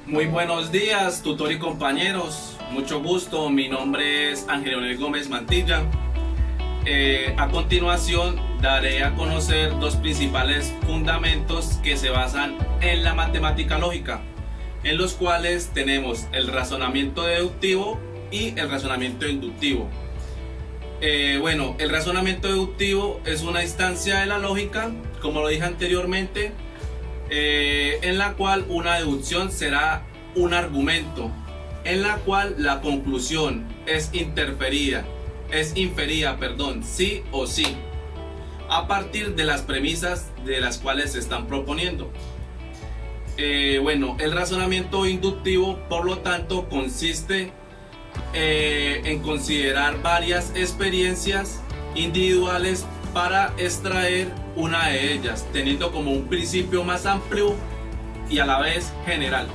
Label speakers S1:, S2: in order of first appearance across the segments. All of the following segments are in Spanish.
S1: Muy buenos días, tutor y compañeros. Mucho gusto, mi nombre es Ángel Leonel Gómez Mantilla. A continuación daré a conocer dos principales fundamentos que se basan en la matemática lógica, en los cuales tenemos el razonamiento deductivo y el razonamiento inductivo. El razonamiento deductivo es una instancia de la lógica, como lo dije anteriormente, en la cual una deducción será un argumento, en la cual la conclusión es inferida, sí o sí, a partir de las premisas de las cuales se están proponiendo. El razonamiento inductivo, por lo tanto, consiste en considerar varias experiencias individuales para extraer una de ellas, teniendo como un principio más amplio y a la vez general.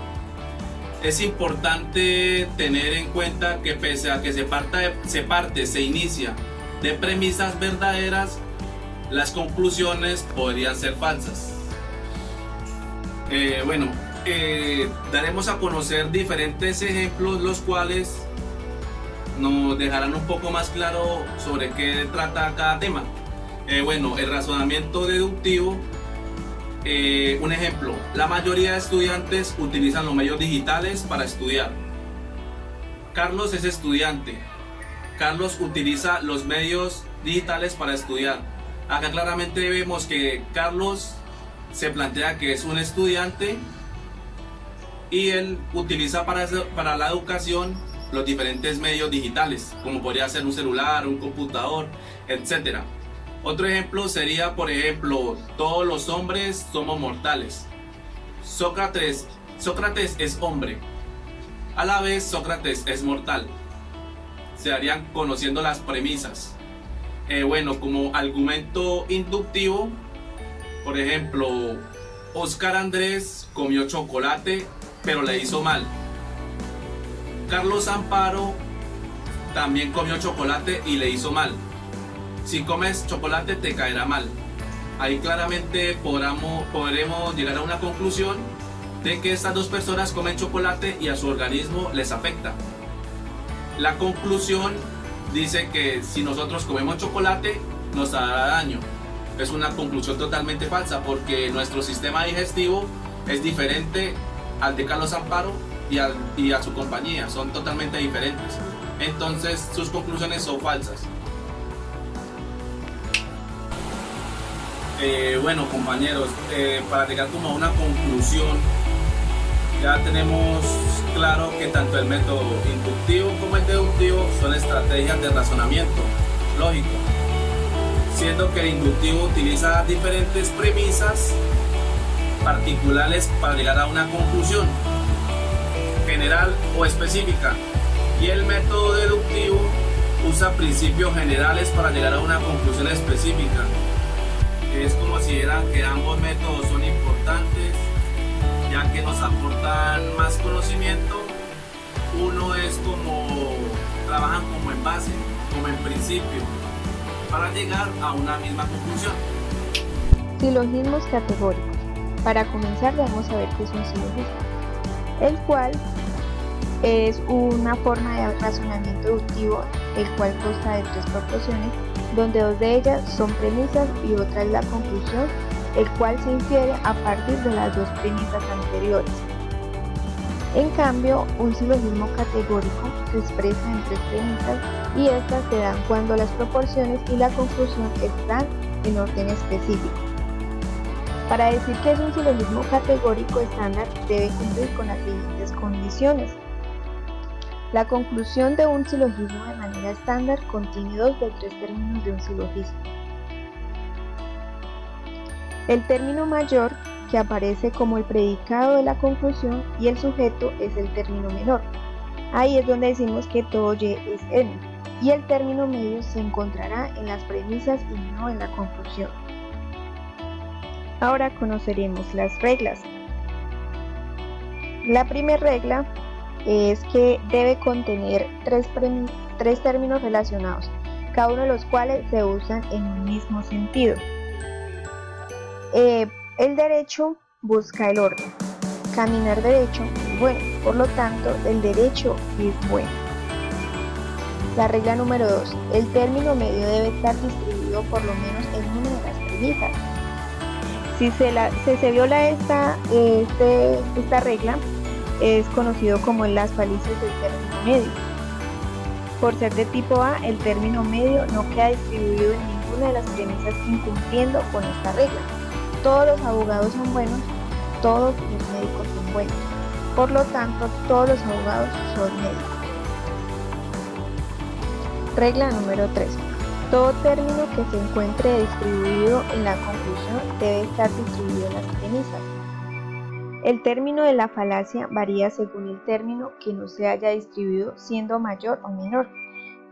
S1: Es importante tener en cuenta que pese a que se inicia de premisas verdaderas, las conclusiones podrían ser falsas. Daremos a conocer diferentes ejemplos, los cuales nos dejarán un poco más claro sobre qué trata cada tema. El razonamiento deductivo, un ejemplo: la mayoría de estudiantes utilizan los medios digitales para estudiar. Carlos es estudiante. Carlos utiliza los medios digitales para estudiar. Acá claramente vemos que Carlos se plantea que es un estudiante y él utiliza para la educación los diferentes medios digitales, como podría ser un celular, un computador, etc. Otro ejemplo sería, por ejemplo, todos los hombres somos mortales. Sócrates es hombre. A la vez, Sócrates es mortal. Se harían conociendo las premisas. Como argumento inductivo, por ejemplo, Oscar Andrés comió chocolate, pero le hizo mal. Carlos Amparo también comió chocolate y le hizo mal. Si comes chocolate te caerá mal. Ahí claramente podremos llegar a una conclusión de que estas dos personas comen chocolate y a su organismo les afecta. La conclusión dice que si nosotros comemos chocolate nos hará daño. Es una conclusión totalmente falsa, porque nuestro sistema digestivo es diferente al de Carlos Amparo y a su compañía, son totalmente diferentes. Entonces sus conclusiones son falsas. Compañeros, para llegar como a una conclusión, ya tenemos claro que tanto el método inductivo como el deductivo son estrategias de razonamiento lógico, siendo que el inductivo utiliza diferentes premisas particulares para llegar a una conclusión general o específica, y el método deductivo usa principios generales para llegar a una conclusión específica. Es como si vieran que ambos métodos son importantes, ya que nos aportan más conocimiento. Uno es trabajan como en base, como en principio, para llegar a una misma conclusión.
S2: Silogismos categóricos. Para comenzar, vamos a ver qué es un silogismo, el cual es una forma de razonamiento deductivo, el cual consta de tres proporciones, donde dos de ellas son premisas y otra es la conclusión, el cual se infiere a partir de las dos premisas anteriores. En cambio, un silogismo categórico se expresa en tres premisas, y estas se dan cuando las proporciones y la conclusión están en orden específico. Para decir que es un silogismo categórico estándar, debe cumplir con las siguientes condiciones. La conclusión de un silogismo de manera estándar contiene dos de tres términos de un silogismo. El término mayor, que aparece como el predicado de la conclusión, y el sujeto es el término menor. Ahí es donde decimos que todo Y es N, y el término medio se encontrará en las premisas y no en la conclusión. Ahora conoceremos las reglas. La primera regla es que debe contener tres términos relacionados, cada uno de los cuales se usan en un mismo sentido. El derecho busca el orden, caminar derecho es bueno, por lo tanto, el derecho es bueno. La regla número 2. El término medio debe estar distribuido por lo menos en una de las premisas. Si se viola esta regla, es conocido como las falacias del término medio. Por ser de tipo A, el término medio no queda distribuido en ninguna de las premisas incumpliendo con esta regla. Todos los abogados son buenos, todos los médicos son buenos. Por lo tanto, todos los abogados son médicos. Regla número 3. Todo término que se encuentre distribuido en la conclusión debe estar distribuido en las premisas. El término de la falacia varía según el término que no se haya distribuido, siendo mayor o menor.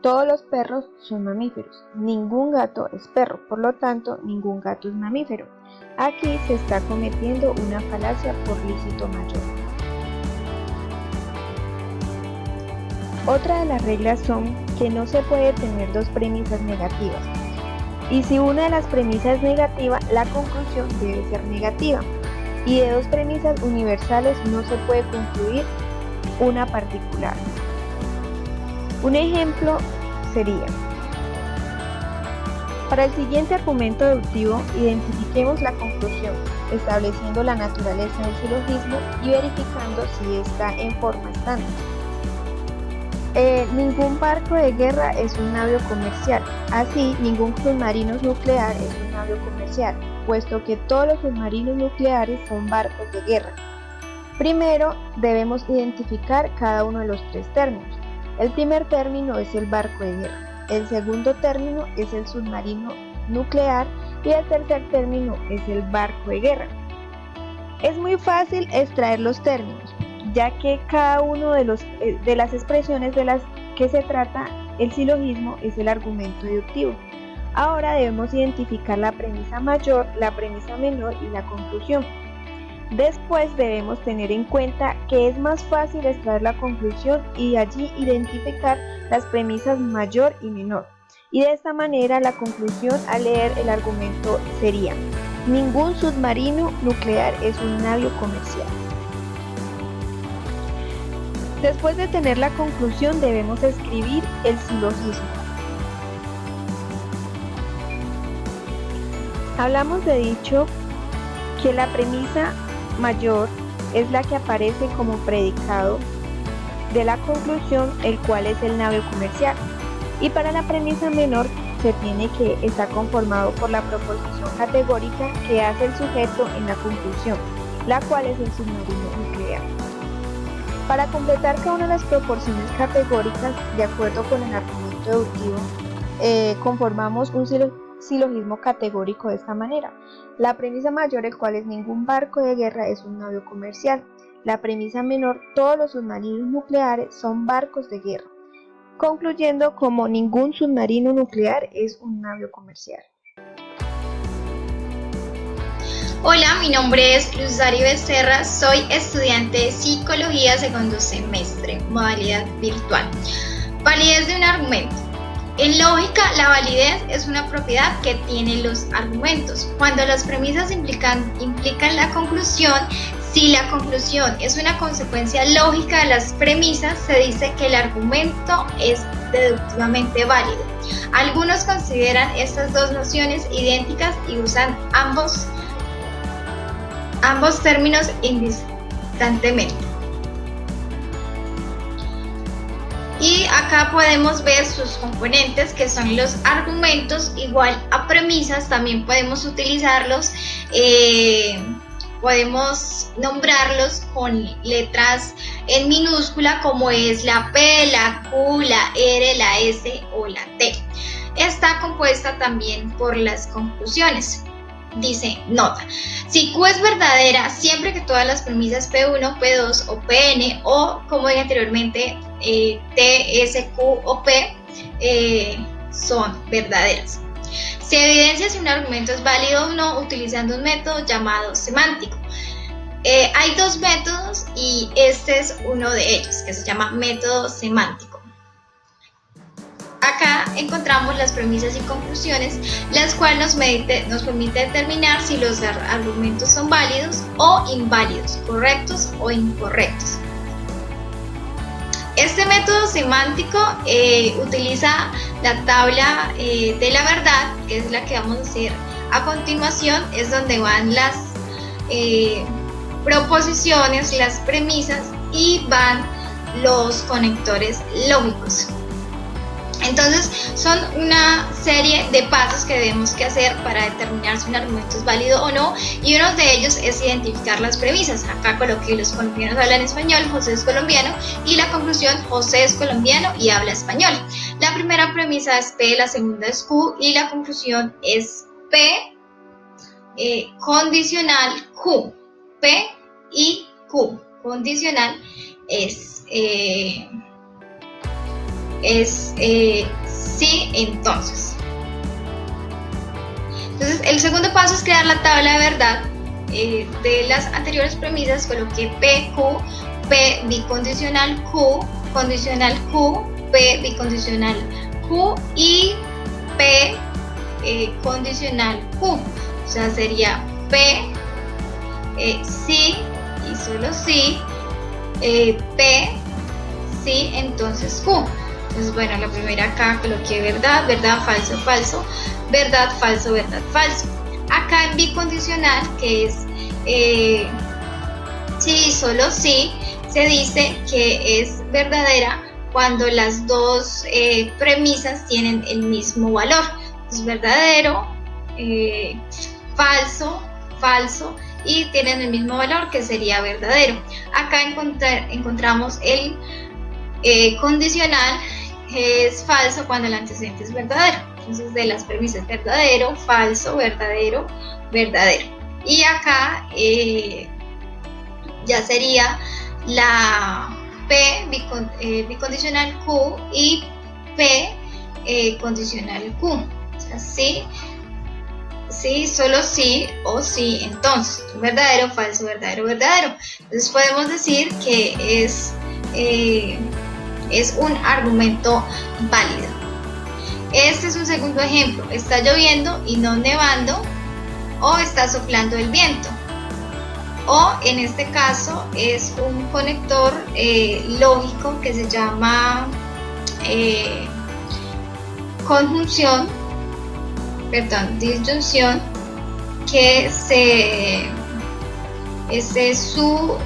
S2: Todos los perros son mamíferos. Ningún gato es perro, por lo tanto, ningún gato es mamífero. Aquí se está cometiendo una falacia por lícito mayor. Otra de las reglas son que no se puede tener dos premisas negativas. Y si una de las premisas es negativa, la conclusión debe ser negativa. Y de dos premisas universales no se puede concluir una particular. Un ejemplo sería: para el siguiente argumento deductivo, identifiquemos la conclusión, estableciendo la naturaleza del silogismo y verificando si está en forma estándar. Ningún barco de guerra es un navío comercial, así ningún submarino nuclear es un navío comercial, puesto que todos los submarinos nucleares son barcos de guerra. Primero debemos identificar cada uno de los tres términos. El primer término es el barco de guerra, el segundo término es el submarino nuclear y el tercer término es el barco de guerra. Es muy fácil extraer los términos, ya que cada uno de las expresiones de las que se trata el silogismo es el argumento deductivo. Ahora debemos identificar la premisa mayor, la premisa menor y la conclusión. Después debemos tener en cuenta que es más fácil extraer la conclusión y de allí identificar las premisas mayor y menor. Y de esta manera la conclusión al leer el argumento sería: ningún submarino nuclear es un navío comercial. Después de tener la conclusión debemos escribir el silogismo. Hablamos de dicho que la premisa mayor es la que aparece como predicado de la conclusión, el cual es el navío comercial, y para la premisa menor se tiene que estar conformado por la proposición categórica que hace el sujeto en la conclusión, la cual es el submarino nuclear. Para completar cada una de las proporciones categóricas, de acuerdo con el argumento deductivo, conformamos un silogismo categórico de esta manera. La premisa mayor, el cual es ningún barco de guerra es un navío comercial. La premisa menor, todos los submarinos nucleares son barcos de guerra. Concluyendo como ningún submarino nuclear es un navío comercial.
S3: Hola, mi nombre es Luz Dari Becerra, soy estudiante de Psicología segundo semestre, modalidad virtual. Validez de un argumento. En lógica, la validez es una propiedad que tienen los argumentos. Cuando las premisas implican la conclusión, si la conclusión es una consecuencia lógica de las premisas, se dice que el argumento es deductivamente válido. Algunos consideran estas dos nociones idénticas y usan ambos términos indistintamente. Y acá podemos ver sus componentes, que son los argumentos igual a premisas. También podemos utilizarlos, podemos nombrarlos con letras en minúscula, como es la P, la Q, la R, la S o la T. Está compuesta también por las conclusiones. Dice, nota, si Q es verdadera siempre que todas las premisas P1, P2 o Pn, o como dije anteriormente, T, S, Q o P son verdaderas. Se evidencia si un argumento es válido o no utilizando un método llamado semántico. Hay dos métodos y este es uno de ellos, que se llama método semántico. Acá acá encontramos las premisas y conclusiones, las cuales nos permite determinar si los argumentos son válidos o inválidos, correctos o incorrectos. Este método semántico utiliza la tabla de la verdad, que es la que vamos a hacer a continuación. Es donde van las proposiciones, las premisas y van los conectores lógicos. Entonces son una serie de pasos que debemos que hacer para determinar si un argumento es válido o no, y uno de ellos es identificar las premisas. Acá coloqué: los colombianos hablan español, José es colombiano, y la conclusión: José es colombiano y habla español. La primera premisa es P, la segunda es Q y la conclusión es P condicional Q. P y Q condicional es sí, entonces. Entonces, el segundo paso es crear la tabla de verdad. De las anteriores premisas coloqué P, Q, P bicondicional Q, condicional Q, P bicondicional Q y P condicional Q. O sea, sería P sí y solo sí, P sí, entonces Q. Entonces, bueno, la primera acá coloqué verdad, verdad, falso, falso, verdad, falso, verdad, falso. Acá en bicondicional, que es sí y solo sí, se dice que es verdadera cuando las dos premisas tienen el mismo valor. Entonces, verdadero, falso, falso, y tienen el mismo valor, que sería verdadero. Acá encontramos el condicional, que es falso cuando el antecedente es verdadero. Entonces, de las premisas: verdadero, falso, verdadero, verdadero. Y acá ya sería la P bicondicional Q y P condicional Q. O sea, sí, sí, solo sí o sí, entonces. Verdadero, falso, verdadero, verdadero. Entonces podemos decir que es un argumento válido. Este es un segundo ejemplo: está lloviendo y no nevando, o está soplando el viento. O en este caso es un conector lógico que se llama disyunción, que es su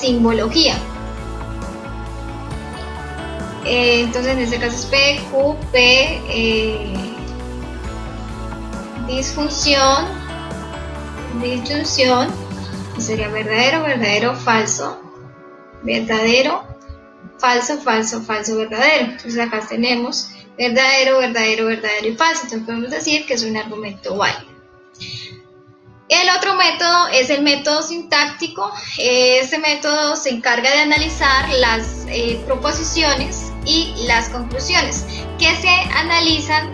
S3: simbología. Entonces en este caso es P, Q, P, disyunción, que sería verdadero, verdadero, falso, verdadero, falso, falso, falso, verdadero. Entonces acá tenemos verdadero, verdadero, verdadero y falso. Entonces podemos decir que es un argumento válido. El otro método es el método sintáctico. Este método se encarga de analizar las proposiciones y las conclusiones, que se analizan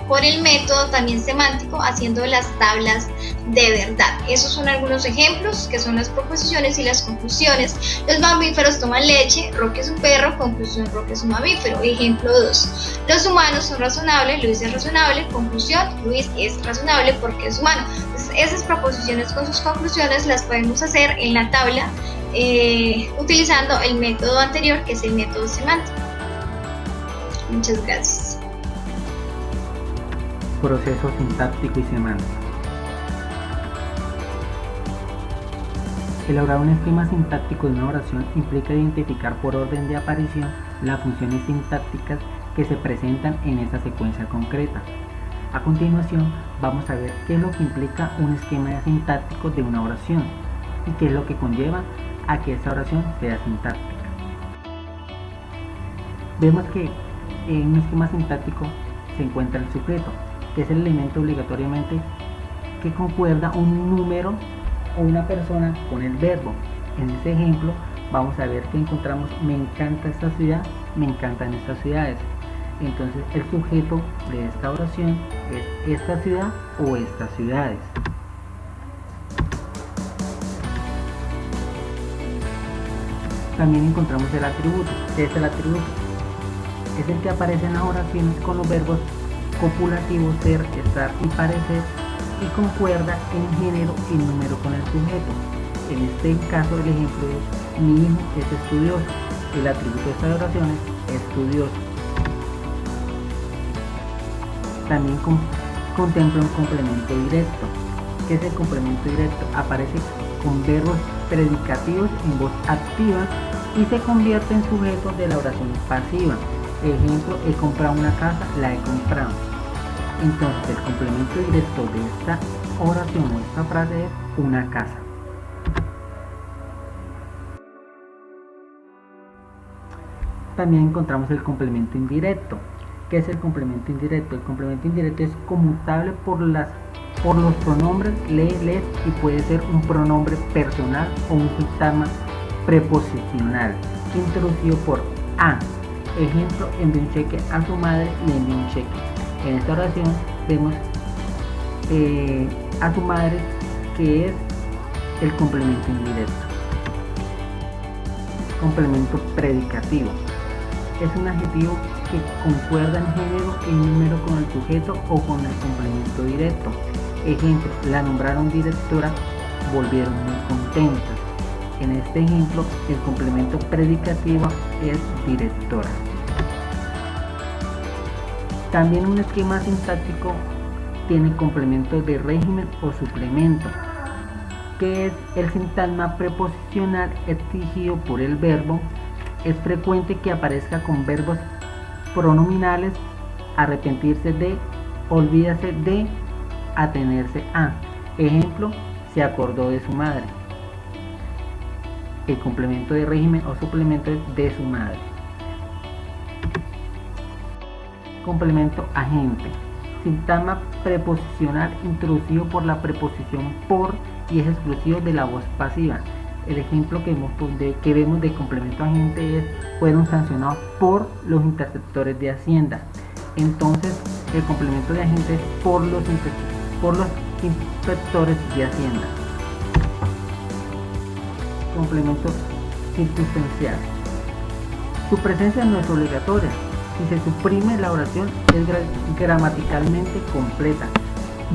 S3: por el método también semántico, haciendo las tablas de verdad. Esos son algunos ejemplos, que son las proposiciones y las conclusiones. Los mamíferos toman leche, Roque es un perro, conclusión: Roque es un mamífero. Ejemplo 2. Los humanos son razonables, Luis es razonable, conclusión: Luis es razonable porque es humano. Entonces, esas proposiciones con sus conclusiones las podemos hacer en la tabla utilizando el método anterior, que es el método semántico. Muchas gracias.
S4: Proceso sintáctico y semántico. Elaborar un esquema sintáctico de una oración implica identificar por orden de aparición las funciones sintácticas que se presentan en esa secuencia concreta. A continuación, vamos a ver qué es lo que implica un esquema sintáctico de una oración y qué es lo que conlleva a que esta oración sea sintáctica. Vemos que en un esquema sintáctico se encuentra el sujeto, que es el elemento obligatoriamente que concuerda un número o una persona con el verbo. En este ejemplo vamos a ver que encontramos: me encanta esta ciudad, me encantan estas ciudades. Entonces el sujeto de esta oración es esta ciudad o estas ciudades. También encontramos el atributo. ¿Qué es el atributo? es el que aparece en las oraciones con los verbos copulativos ser, estar y parecer, y concuerda en género y número con el sujeto. En este caso el ejemplo es: mi hijo es estudioso. El atributo de estas oraciones es estudioso. También contempla un complemento directo. ¿Qué es el complemento directo? Aparece con verbos predicativos en voz activa y se convierte en sujeto de la oración pasiva. Ejemplo: he comprado una casa, la he comprado. Entonces el complemento directo de esta oración o esta frase es una casa. También encontramos el complemento indirecto. ¿Qué es el complemento indirecto? El complemento indirecto es conmutable por los pronombres le, les, y puede ser un pronombre personal o un sintagma preposicional introducido por a. Ejemplo: envió un cheque a su madre, le envió un cheque. En esta oración vemos a su madre, que es el complemento indirecto. Complemento predicativo es un adjetivo que concuerda en género y número con el sujeto o con el complemento directo. Ejemplo: la nombraron directora, volvieron muy contentos. En este ejemplo el complemento predicativo es directora. También un esquema sintáctico tiene complementos de régimen o suplemento, que es el sintagma preposicional exigido por el verbo. Es frecuente que aparezca con verbos pronominales: arrepentirse de, olvídase de, atenerse a. Ejemplo: se acordó de su madre. El complemento de régimen o suplemento es de su madre. Complemento agente. Sintagma preposicional introducido por la preposición por y es exclusivo de la voz pasiva. El ejemplo que vemos de complemento agente es: fueron sancionados por los interceptores de Hacienda. Entonces el complemento de agente es por los inspectores de Hacienda. Complemento circunstancial. Su presencia no es obligatoria. Si se suprime, la oración es gramaticalmente completa.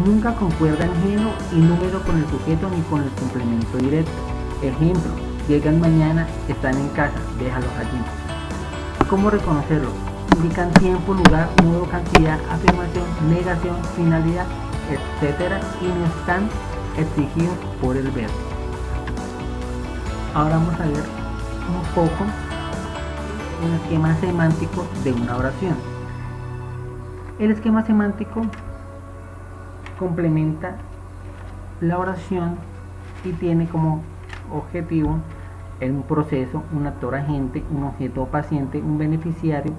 S4: Nunca concuerda en género y número con el sujeto ni con el complemento directo. Ejemplo: llegan mañana, están en casa, déjalos allí. ¿Cómo reconocerlo? Indican tiempo, lugar, modo, cantidad, afirmación, negación, finalidad, etc. y no están exigidos por el verbo. Ahora vamos a ver un poco un esquema semántico de una oración. El esquema semántico complementa la oración y tiene como objetivo un proceso, un actor agente, un objeto paciente, un beneficiario,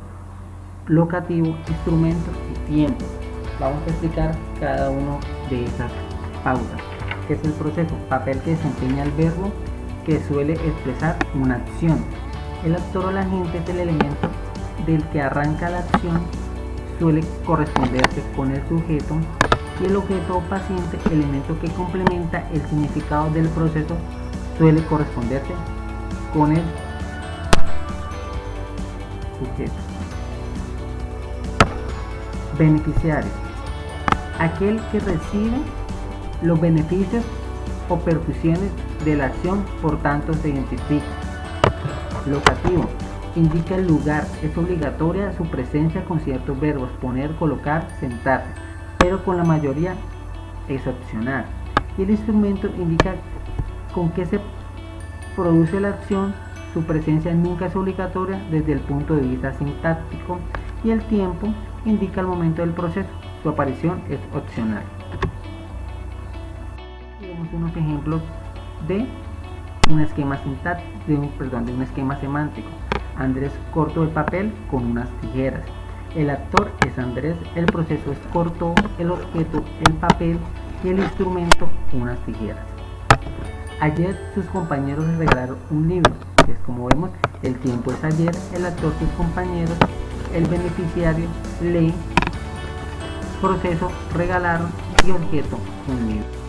S4: locativo, instrumentos y tiempo. Vamos a explicar cada uno de esas pautas. ¿Qué es el proceso? Papel que desempeña el verbo que suele expresar una acción. El actor o el agente es el elemento del que arranca la acción, suele corresponderse con el sujeto, y el objeto o paciente, elemento que complementa el significado del proceso, suele corresponderse con el sujeto. Beneficiario: aquel que recibe los beneficios o percusiones de la acción, por tanto se identifica. Locativo: indica el lugar, es obligatoria su presencia con ciertos verbos: poner, colocar, sentarse, pero con la mayoría es opcional. Y el instrumento indica con qué se produce la acción, su presencia nunca es obligatoria desde el punto de vista sintáctico. Y el tiempo indica el momento del proceso, su aparición es opcional. Vemos unos ejemplos de un esquema de un esquema semántico. Andrés cortó el papel con unas tijeras. El actor es Andrés, el proceso es cortó, el objeto el papel y el instrumento unas tijeras. Ayer sus compañeros le regalaron un libro, que es como vemos, el tiempo es ayer, el actor sus compañeros, el beneficiario lee, proceso regalaron y objeto un libro.